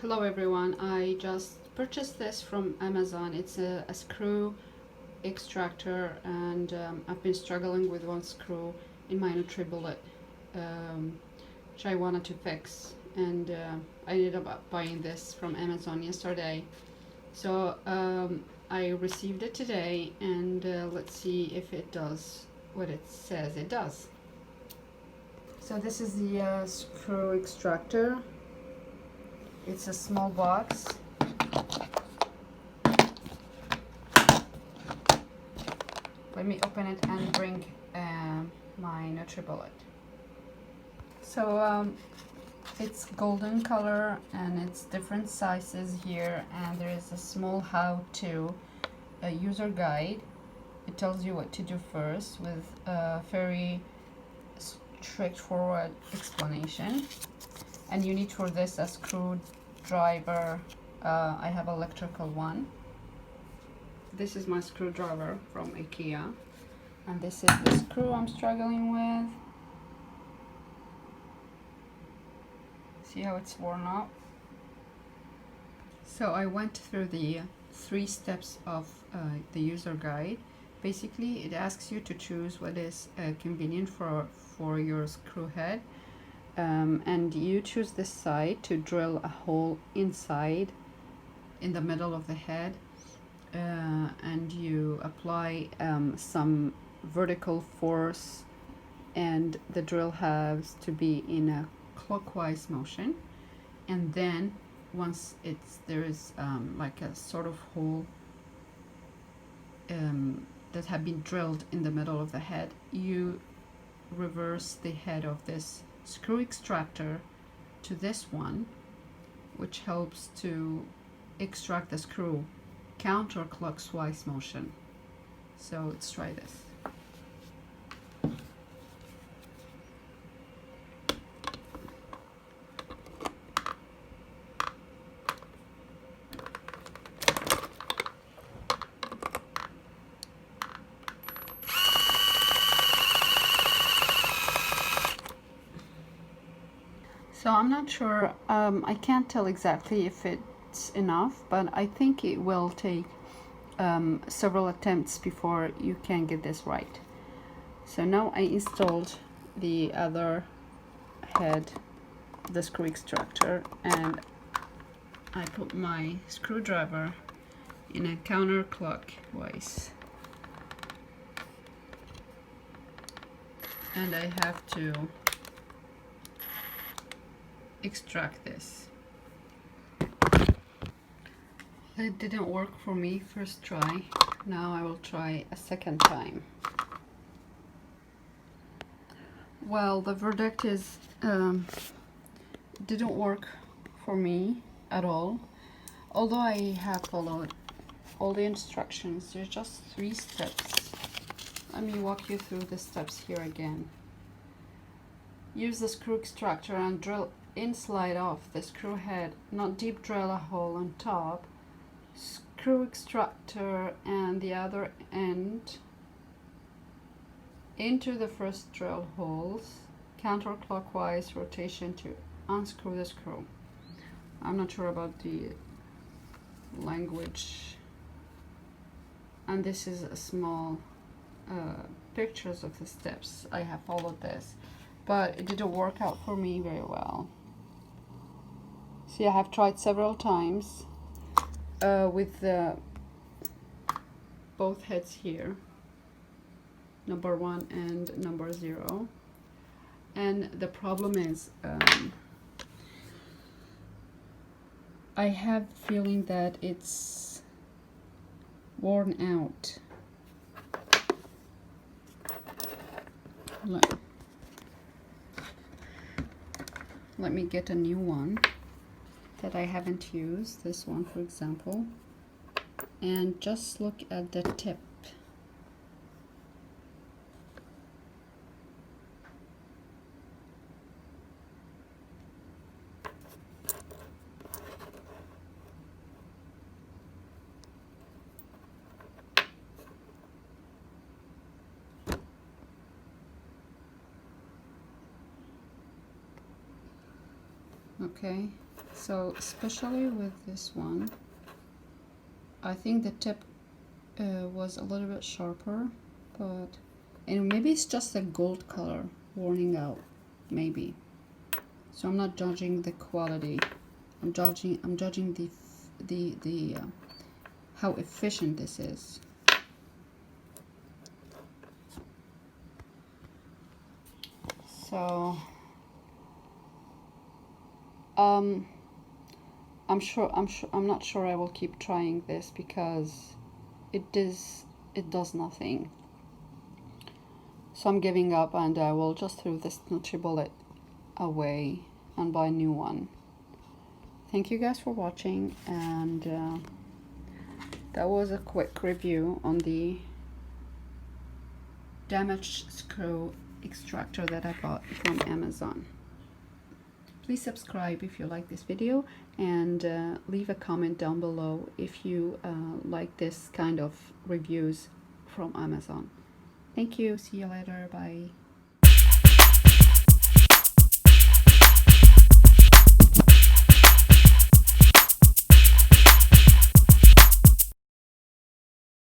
Hello everyone, I just purchased this from Amazon. It's a screw extractor, and I've been struggling with one screw in my Nutri-Bullet, which I wanted to fix, and I ended up buying this from Amazon yesterday. So I received it today, and let's see if it does what it says it does. So this is the screw extractor. It's a small box. Let me open it and bring my Nutri-Bullet. So it's golden color and it's different sizes here, and there is a small how-to user guide. It tells you what to do first with a very straightforward explanation. And you need for this a screwdriver. I have electrical one. This is my screwdriver from IKEA, and this is the screw I'm struggling with. See how it's worn up? So I went through the 3 steps of the user guide. Basically, it asks you to choose what is convenient for your screw head. And you choose this side to drill a hole inside in the middle of the head, and you apply some vertical force, and the drill has to be in a clockwise motion. And then once there is like a sort of hole that have been drilled in the middle of the head, you reverse the head of this screw extractor to this one, which helps to extract the screw counterclockwise motion. So let's try this. So I'm not sure, I can't tell exactly if it's enough, but I think it will take several attempts before you can get this right. So now I installed the other head, the screw extractor, and I put my screwdriver in a counterclockwise, and I have to extract this. It didn't work for me first try. Now I will try a second time. Well, the verdict is didn't work for me at all. Although I have followed all the instructions, there's just 3 steps. Let me walk you through the steps here again. Use the screw extractor and drill in, slide off the screw head, not deep drill a hole on top. Screw extractor and the other end into the first drill holes, counterclockwise rotation to unscrew the screw. I'm not sure about the language, and this is a small pictures of the steps. I have followed this, but it didn't work out for me very well. See, I have tried several times with both heads here, number 1 and number 0, and the problem is I have the feeling that it's worn out. Let me get a new one that I haven't used, this one for example, and just look at the tip. Okay, So especially with this one, I think the tip was a little bit sharper, but and maybe it's just a gold color warning out, maybe. So I'm not judging the quality. I'm judging the how efficient this is. So I'm not sure I will keep trying this because it does nothing. So I'm giving up, and I will just throw this Nutri-Bullet away and buy a new one. Thank you guys for watching, and that was a quick review on the damaged screw extractor that I bought from Amazon. Please subscribe if you like this video, and leave a comment down below if you like this kind of reviews from Amazon. Thank you. See you later. Bye.